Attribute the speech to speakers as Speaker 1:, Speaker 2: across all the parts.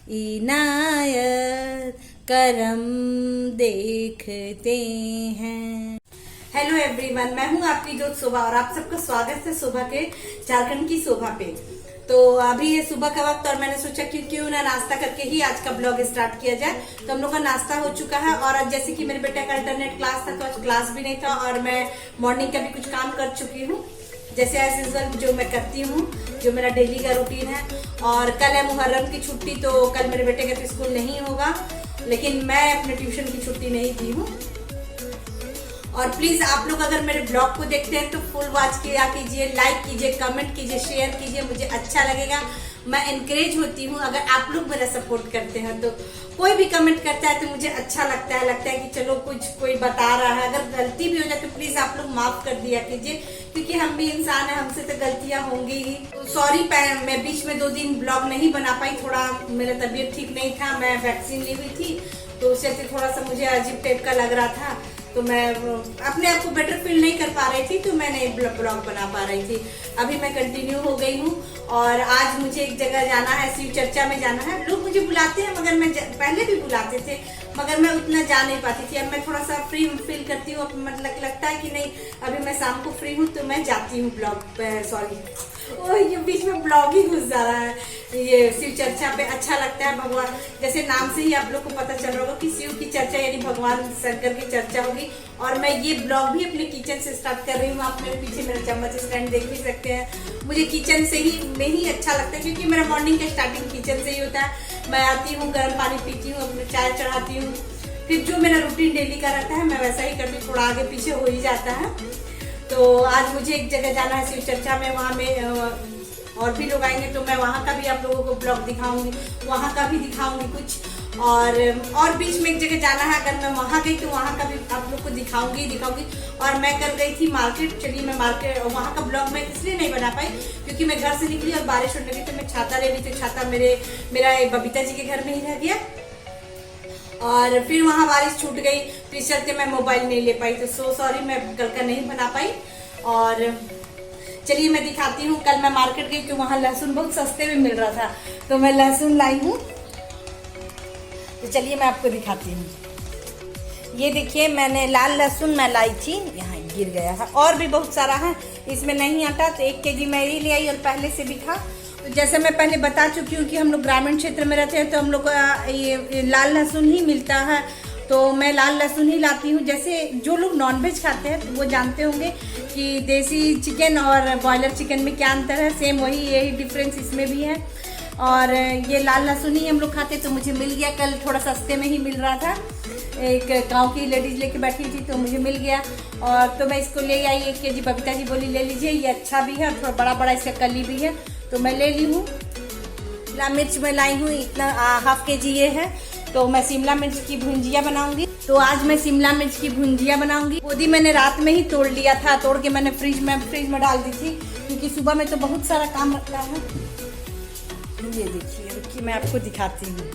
Speaker 1: इनायत करम देखते हैं। हेलो एवरीवन, मैं हूं आपकी दोस्त शोभा और आप सबका स्वागत है शोभा के झारखंड की शोभा पे। तो अभी ये सुबह का वक्त और मैंने सोचा कि क्यों ना नाश्ता करके ही आज का ब्लॉग स्टार्ट किया जाए। तो हम लोग का नाश्ता हो चुका है और आज जैसे कि मेरे बेटे का अल्टरनेट क्लास था तो आज क्लास भी नहीं था और मैं मॉर्निंग का भी कुछ काम कर चुकी हूँ जैसे एज यूजुअल जो मैं करती हूँ, जो मेरा डेली का रूटीन है। और कल है मुहर्रम की छुट्टी, तो कल मेरे बेटे का तो स्कूल नहीं होगा, लेकिन मैं अपने ट्यूशन की छुट्टी नहीं दी हूँ। और प्लीज आप लोग अगर मेरे ब्लॉग को देखते हैं तो फुल वॉच किया कीजिए, लाइक कीजिए, कमेंट कीजिए, शेयर कीजिए, मुझे अच्छा लगेगा। मैं इनकरेज होती हूँ अगर आप लोग मेरा सपोर्ट करते हैं। तो कोई भी कमेंट करता है तो मुझे अच्छा लगता है कि चलो कुछ कोई बता रहा है। अगर गलती भी हो जाए तो प्लीज आप लोग माफ कर दिया कीजिए, क्योंकि हम भी इंसान है, हमसे तो गलतियां होंगी ही। तो सॉरी, मैं बीच में 2 दिन ब्लॉग नहीं बना पाई, थोड़ा मेरा तबीयत ठीक नहीं था, मैं वैक्सीन ली हुई थी तो उससे थोड़ा सा मुझे अजीब टाइप का लग रहा था, तो मैं अपने आप को बेटर फील नहीं कर पा रही थी, तो मैं नहीं ब्लॉग बना पा रही थी। अभी मैं कंटिन्यू हो गई हूँ और आज मुझे एक जगह जाना है, शिव चर्चा में जाना है। लोग मुझे बुलाते हैं मगर मैं पहले भी बुलाते थे मगर मैं उतना जा नहीं पाती थी। अब मैं थोड़ा सा फ्री फील करती हूँ, मतलब लगता है कि नहीं अभी मैं शाम को फ्री हूँ तो मैं जाती हूँ ये बीच में ब्लॉग ही घुस जा रहा है। ये शिव चर्चा पे अच्छा लगता है, भगवान जैसे नाम से ही आप लोग को पता चल रहा होगा कि शिव की चर्चा यानी भगवान शंकर की चर्चा होगी। और मैं ये ब्लॉग भी अपने किचन से स्टार्ट कर रही हूँ। आप मेरे पीछे मेरा चम्मच स्टैंड देख भी सकते हैं। मुझे किचन से ही में ही अच्छा लगता है, क्योंकि मेरा मॉर्निंग का स्टार्टिंग किचन से ही होता है। मैं आती हूँ, गर्म पानी पीती हूँ, अपने चाय चढ़ाती हूँ, फिर जो मेरा रूटीन डेली का रहता है मैं वैसा ही करती हूँ, थोड़ा आगे पीछे हो ही जाता है। तो आज मुझे एक जगह जाना है शिव चर्चा में, वहाँ में और भी लोग आएंगे तो मैं वहाँ का भी आप लोगों को ब्लॉग दिखाऊंगी, वहाँ का भी दिखाऊंगी कुछ। और बीच में एक जगह जाना है, अगर मैं वहाँ गई तो वहाँ का भी आप लोग को दिखाऊंगी। और मैं कल गई थी मार्केट। चलिए मैं मार्केट वहाँ का ब्लॉग मैं इसलिए नहीं बना पाई क्योंकि मैं घर से निकली और बारिश होने लगी, तो मैं छाता ले ली, तो छाता मेरा बबीता जी के घर में ही रह गया और फिर वहाँ बारिश छूट गई, तो इस चलते मैं मोबाइल नहीं ले पाई। तो सो सॉरी, मैं कल का नहीं बना पाई। और चलिए मैं दिखाती हूँ, कल मैं मार्केट गई तो वहाँ लहसुन बहुत सस्ते में मिल रहा था, तो मैं लहसुन लाई हूँ। तो चलिए मैं आपको दिखाती हूँ। ये देखिए, मैंने लाल लहसुन मैं लाई थी, यहाँ गिर गया है, और भी बहुत सारा है, इसमें नहीं आता, तो 1 केजी मैं ही ले आई और पहले से भी था। तो जैसे मैं पहले बता चुकी हूँ कि हम लोग ग्रामीण क्षेत्र में रहते हैं, तो हम लोग को ये लाल लहसुन ही मिलता है, तो मैं लाल लहसुन ही लाती हूँ। जैसे जो लोग नॉनवेज खाते हैं तो वो जानते होंगे कि देसी चिकन और बॉयलर चिकन में क्या अंतर है, सेम वही यही डिफरेंस इसमें भी है। और ये लाल लहसुन ही हम लोग खाते, तो मुझे मिल गया कल, थोड़ा सस्ते में ही मिल रहा था। एक गांव की लेडीज लेके बैठी थी तो मुझे मिल गया, और तो मैं इसको ले आई 1 केजी। बबीता जी बोली ले लीजिए, ये अच्छा भी है और थोड़ा बड़ा बड़ा इसका कली भी है, तो मैं ले ली हूँ। शिमला मिर्च मैं लाई हूँ, इतना 1/2 केजी ये है, तो मैं शिमला मिर्च की भुंजिया बनाऊंगी। तो आज मैं शिमला मिर्च की भुंजिया बनाऊंगी। बोदी मैंने रात में ही तोड़ लिया था, तोड़ के मैंने फ्रिज में डाल दी थी, क्योंकि सुबह में तो बहुत सारा काम रहता है। ये देखिए, रुकिए मैं आपको दिखाती हूँ।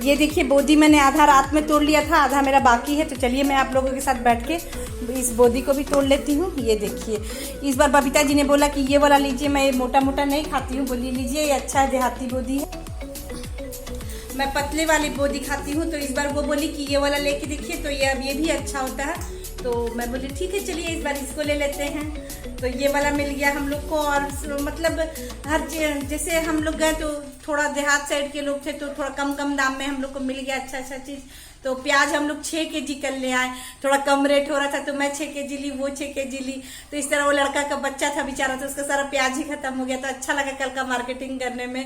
Speaker 1: ये देखिए, बोदी मैंने आधा रात में तोड़ लिया था, आधा मेरा बाकी है। तो चलिए मैं आप लोगों के साथ बैठ के इस बोदी को भी तोड़ लेती हूँ। ये देखिए, इस बार बबीता जी ने बोला कि ये वाला लीजिए, मैं मोटा मोटा नहीं खाती हूँ, बोली लीजिए ये अच्छा है, देहाती बोदी है, मैं पतले वाली बोदी खाती हूँ। तो इस बार वो बोली कि ये वाला लेके देखिए, तो ये भी अच्छा होता है। तो मैं बोली ठीक है, चलिए इस बार इसको ले लेते हैं। तो ये वाला मिल गया हम लोग को, और मतलब हर जैसे हम लोग गए तो थोड़ा देहात साइड के लोग थे, तो थोड़ा कम दाम में हम लोग को मिल गया अच्छा चीज़। तो प्याज हम लोग 6 केजी कर ले आए, थोड़ा कम रेट हो रहा था तो मैं 6 केजी ली, वो 6 केजी ली। तो इस तरह वो लड़का का बच्चा था बेचारा, तो उसका सारा प्याज ही खत्म हो गया। तो अच्छा लगा कल का मार्केटिंग करने में।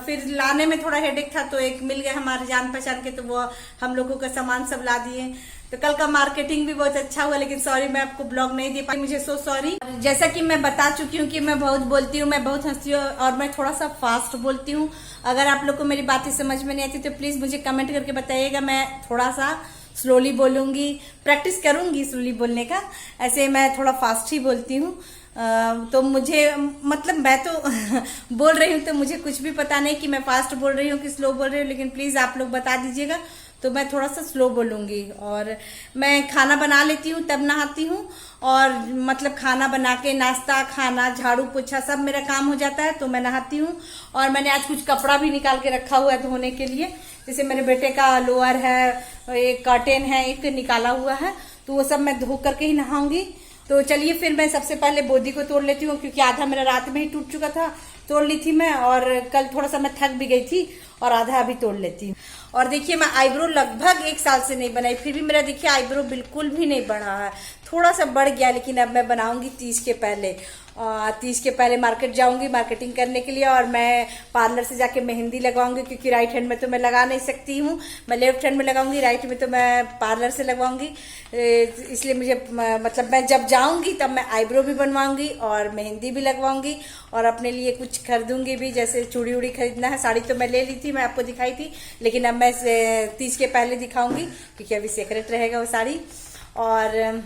Speaker 1: फिर लाने में थोड़ा हेडेक था, तो एक मिल गया हमारे जान पहचान के, तो वो हम लोगों का सामान सब ला दिए। तो कल का मार्केटिंग भी बहुत अच्छा हुआ, लेकिन सॉरी मैं आपको ब्लॉग नहीं दे पाई, मुझे सो सॉरी। जैसा कि मैं बता चुकी हूँ कि मैं बहुत बोलती हूँ, मैं बहुत हंसती हूँ और मैं थोड़ा सा फास्ट बोलती हूँ। अगर आप लोग को मेरी बातें समझ में नहीं आती तो प्लीज मुझे कमेंट करके बताइएगा, मैं थोड़ा सा स्लोली बोलूंगी, प्रैक्टिस करूंगी स्लोली बोलने का। ऐसे मैं थोड़ा फास्ट ही बोलती हूँ। तो मुझे मतलब मैं तो बोल रही हूँ तो मुझे कुछ भी पता नहीं कि मैं फास्ट बोल रही हूँ कि स्लो बोल रही हूँ, लेकिन प्लीज आप लोग बता दीजिएगा तो मैं थोड़ा सा स्लो बोलूंगी। और मैं खाना बना लेती हूँ तब नहाती हूँ, और मतलब खाना बना के नाश्ता खाना झाड़ू पोछा सब मेरा काम हो जाता है तो मैं नहाती हूँ। और मैंने आज कुछ कपड़ा भी निकाल के रखा हुआ है धोने के लिए, जैसे मेरे बेटे का लोअर है, एक कर्टेन है, एक निकाला हुआ है, तो वो सब मैं धो करके ही नहाऊंगी। तो चलिए फिर मैं सबसे पहले बोदी को तोड़ लेती हूँ, क्योंकि आधा मेरा रात में ही टूट चुका था, तोड़ ली थी मैं, और कल थोड़ा सा मैं थक भी गई थी, और आधा अभी तोड़ लेती हूँ। और देखिए मैं आईब्रो लगभग 1 साल से नहीं बनाई, फिर भी मेरा देखिए आईब्रो बिल्कुल भी नहीं बढ़ा है, थोड़ा सा बढ़ गया, लेकिन अब मैं बनाऊंगी 30 के पहले। 30 के पहले मार्केट जाऊंगी मार्केटिंग करने के लिए, और मैं पार्लर से जाके मेहंदी लगवाऊंगी, क्योंकि राइट हैंड में तो मैं लगा नहीं सकती हूँ, मैं लेफ्ट हैंड में लगाऊंगी, राइट में तो मैं पार्लर से लगवाऊंगी। इसलिए मुझे मतलब मैं जब जाऊंगी तब मैं आईब्रो भी बनवाऊंगी और मेहंदी भी लगवाऊंगी, और अपने लिए कुछ खरीदूंगी भी, जैसे चूड़ी उड़ी खरीदना है। साड़ी तो मैं ले ली थी, मैं आपको दिखाई थी, लेकिन अब मैं 30 के पहले दिखाऊंगी, क्योंकि अभी सीक्रेट रहेगा वो साड़ी। और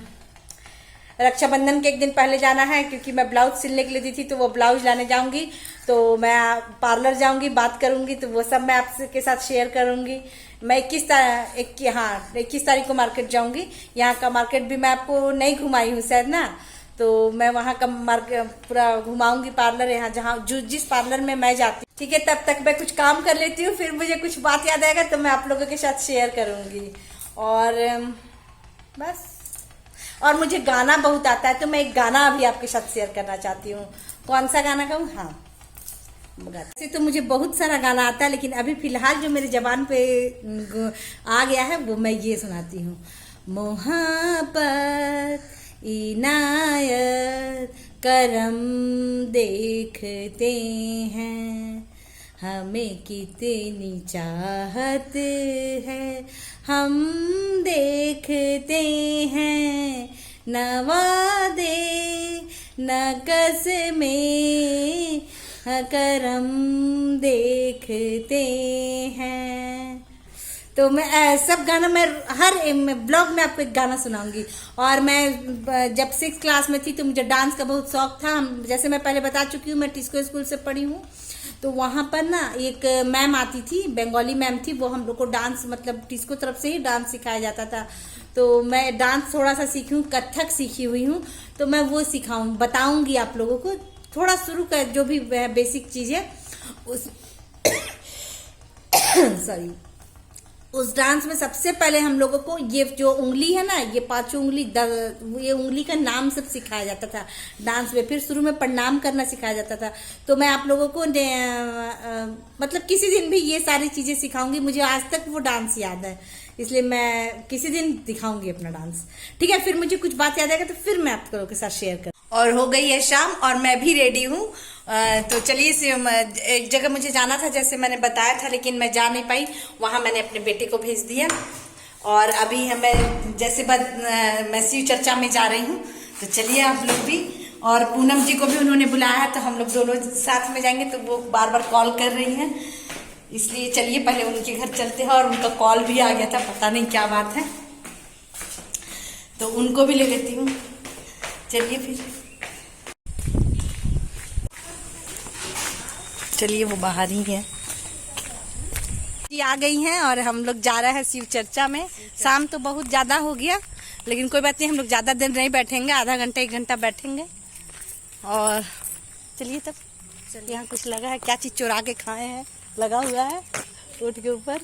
Speaker 1: रक्षाबंधन के 1 दिन पहले जाना है, क्योंकि मैं ब्लाउज सिलने के लिए दी थी, तो वो ब्लाउज लाने जाऊंगी, तो मैं पार्लर जाऊंगी, बात करूंगी, तो वो सब मैं आपके साथ शेयर करूंगी। मैं 21 तारीख को मार्केट जाऊंगी। यहाँ का मार्केट भी मैं आपको नहीं घुमाई हूँ शायद ना, तो मैं वहाँ का मार्केट पूरा घुमाऊंगी, पार्लर यहाँ जहाँ जिस पार्लर में मैं जाती हूँ। ठीक है, तब तक मैं कुछ काम कर लेती हूँ, फिर मुझे कुछ बात याद आएगा तो मैं आप लोगों के साथ शेयर करूंगी। और बस, और मुझे गाना बहुत आता है, तो मैं एक गाना अभी आपके साथ शेयर करना चाहती हूँ। कौन सा गाना कहूँ? हाँ, वैसे तो मुझे बहुत सारा गाना आता है, लेकिन अभी फिलहाल जो मेरे जबान पे आ गया है वो मैं ये सुनाती हूँ। मोहब्बत इनायत करम देखते हैं, हमें कितनी चाहत है हम देखते हैं, नवादे न कसमें करम देखते हैं। तो मैं सब गाना मैं हर ब्लॉग में आपको एक गाना सुनाऊंगी। और मैं जब 6th क्लास में थी तो मुझे डांस का बहुत शौक था। जैसे मैं पहले बता चुकी हूँ, मैं टिस्को स्कूल से पढ़ी हूँ, तो वहाँ पर ना एक मैम आती थी, बंगाली मैम थी, वो हम लोग को डांस मतलब टिस्को तरफ से ही डांस सिखाया जाता था। तो मैं डांस थोड़ा सा सीखी हूँ, कथक सीखी हुई हूँ, तो मैं वो सिखाऊँ बताऊंगी आप लोगों को। थोड़ा शुरू कर जो भी बेसिक चीज है उस सॉरी, उस डांस में सबसे पहले हम लोगों को ये जो उंगली है ना, ये 5 उंगली, ये उंगली का नाम सब सिखाया जाता था डांस में। फिर शुरू में प्रणाम करना सिखाया जाता था। तो मैं आप लोगों को मतलब किसी दिन भी ये सारी चीजें सिखाऊंगी। मुझे आज तक वो डांस याद है, इसलिए मैं किसी दिन दिखाऊंगी अपना डांस। ठीक है, फिर मुझे कुछ बात याद आएगा तो फिर मैं आप लोगों के साथ शेयर कर। और हो गई है शाम और मैं भी रेडी हूँ। तो चलिए, एक जगह मुझे जाना था जैसे मैंने बताया था, लेकिन मैं जा नहीं पाई। वहाँ मैंने अपने बेटे को भेज दिया, और अभी हमें जैसे मैं शिव चर्चा में जा रही हूँ। तो चलिए आप लोग भी, और पूनम जी को भी उन्होंने बुलाया है, तो हम लोग दोनों साथ में जाएंगे। तो वो बार बार कॉल कर रही हैं, इसलिए चलिए पहले उनके घर चलते हैं। और उनका कॉल भी आ गया था, पता नहीं क्या बात है, तो उनको भी ले लेती हूँ। चलिए फिर, चलिए वो बाहर ही है जी, आ गई हैं और हम लोग जा रहे हैं शिव चर्चा में। शाम तो बहुत ज़्यादा हो गया, लेकिन कोई बात नहीं, हम लोग ज़्यादा देर नहीं बैठेंगे, आधा घंटा 1 घंटा बैठेंगे। और चलिए तब, यहाँ कुछ लगा है, क्या चीज़ चुरा के खाए हैं, लगा हुआ है रोड के ऊपर।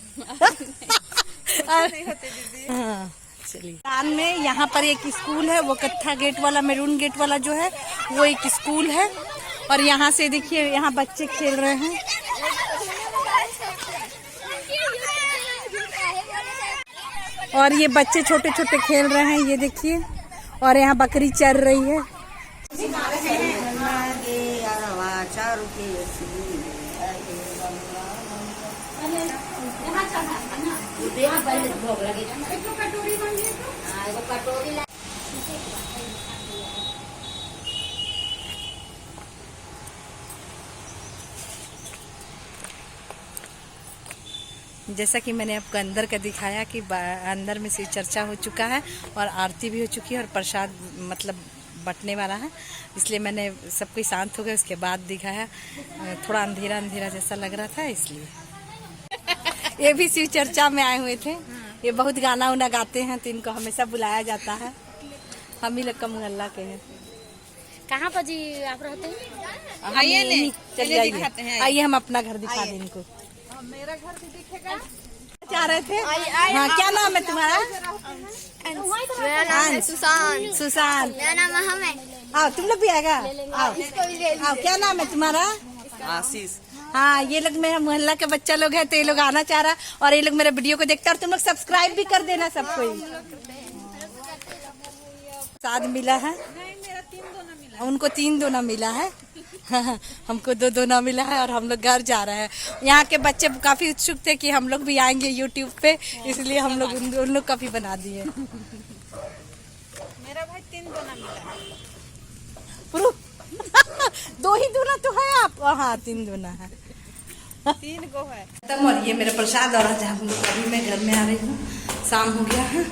Speaker 1: हाँ चलिए, कान में यहाँ पर एक स्कूल है, वो कत्था गेट वाला, मैरून गेट वाला जो है वो एक स्कूल है। और यहाँ से देखिए, यहाँ बच्चे खेल रहे हैं। और ये बच्चे छोटे छोटे खेल रहे हैं, ये देखिए। और यहाँ बकरी चर रही है। जैसा कि मैंने आपको अंदर का दिखाया कि अंदर में शिव चर्चा हो चुका है और आरती भी हो चुकी है और प्रसाद मतलब बंटने वाला है, इसलिए मैंने सब कुछ शांत हो गया उसके बाद दिखाया। थोड़ा अंधेरा अंधेरा जैसा लग रहा था, इसलिए ये भी शिव चर्चा में आए हुए थे। ये बहुत गाना उना गाते हैं तो इनको हमेशा बुलाया जाता है। हम ही लोग का मोहल्ला के हैं।
Speaker 2: कहाँ पर जी आप रहते हैं?
Speaker 1: आइए चलिए आइए हम अपना घर दिखा दें इनको।
Speaker 2: मेरा घर भी दिखेगा।
Speaker 1: जा रहे थे। हाँ, क्या नाम है तुम्हारा?
Speaker 2: मेरा नाम है सुशांत।
Speaker 1: सुशांत।
Speaker 2: मेरा नाम अहमद।
Speaker 1: आओ तुम लोग भी आएगा। आओ क्या नाम है तुम्हारा?
Speaker 3: आशीष।
Speaker 1: हाँ, ये लोग मेरा मोहल्ला के बच्चा लोग हैं तो ये लोग आना चाह रहा और ये लोग मेरे वीडियो को देखते हैं। और तुम लोग सब्सक्राइब भी कर देना सबको। प्रसाद मिला है। उनको 3 दोना मिला है। हमको 2 दोना मिला है और हम लोग घर जा रहे हैं। यहाँ के बच्चे काफी उत्सुक थे कि हम लोग भी आएंगे यूट्यूब पे, इसलिए हम लोग उन लोग का भी बना दिए।
Speaker 3: मेरा भाई 3 दोना मिला।
Speaker 1: पुरु 2 ही दोना तो है आप। हाँ 3 दोना है।
Speaker 3: 3 गो है।
Speaker 1: खत्म। और ये मेरा प्रसाद। और आज हम लोग अभी मैं घर में आ रही हूँ, शाम हो गया है।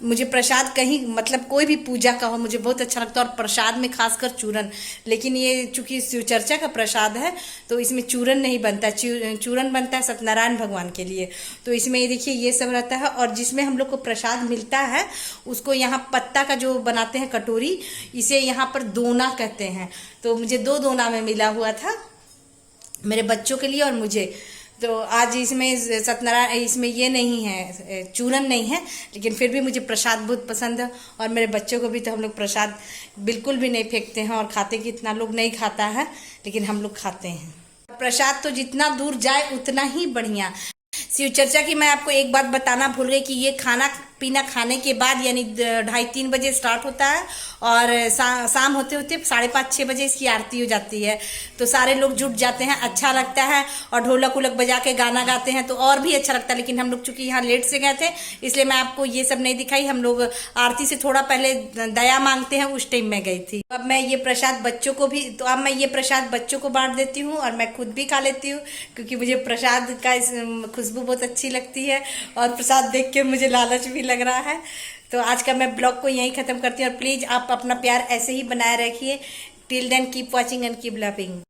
Speaker 1: मुझे प्रसाद कहीं मतलब कोई भी पूजा का हो मुझे बहुत अच्छा लगता है और प्रसाद में खासकर चूरन। लेकिन ये चूंकि शिव चर्चा का प्रसाद है तो इसमें चूरन नहीं बनता। चूरन बनता है सत्यनारायण भगवान के लिए। तो इसमें ये देखिए ये सब रहता है। और जिसमें हम लोग को प्रसाद मिलता है उसको यहाँ पत्ता का जो बनाते हैं कटोरी, इसे यहाँ पर दोना कहते हैं। तो मुझे 2 दोना में मिला हुआ था मेरे बच्चों के लिए और मुझे। तो आज इसमें सत्यनारायण इसमें ये नहीं है, चूरन नहीं है, लेकिन फिर भी मुझे प्रसाद बहुत पसंद है। और मेरे बच्चों को भी। तो हम लोग प्रसाद बिल्कुल भी नहीं फेंकते हैं और खाते कि इतना लोग नहीं खाता है, लेकिन हम लोग खाते हैं प्रसाद। तो जितना दूर जाए उतना ही बढ़िया। शिव चर्चा की मैं आपको एक बात बताना भूल गई कि ये खाना पीना खाने के बाद यानी 2:30-3 बजे स्टार्ट होता है और शाम होते होते 5:30-6 बजे इसकी आरती हो जाती है। तो सारे लोग जुट जाते हैं, अच्छा लगता है। और ढोलक उलक बजा के गाना गाते हैं तो और भी अच्छा लगता है। लेकिन हम लोग चूंकि यहाँ लेट से गए थे इसलिए मैं आपको ये सब नहीं दिखाई। हम लोग आरती से थोड़ा पहले दया मांगते हैं, उस टाइम में गई थी। अब मैं ये प्रसाद बच्चों को भी तो अब मैं ये प्रसाद बच्चों को बांट देती हूँ और मैं खुद भी खा लेती हूँ क्योंकि मुझे प्रसाद का खुशबू बहुत अच्छी लगती है और प्रसाद देख के मुझे लालच भी लग रहा है। तो आज का मैं ब्लॉग को यहीं खत्म करती हूँ और प्लीज आप अपना प्यार ऐसे ही बनाए रखिए। Till then keep watching and keep loving.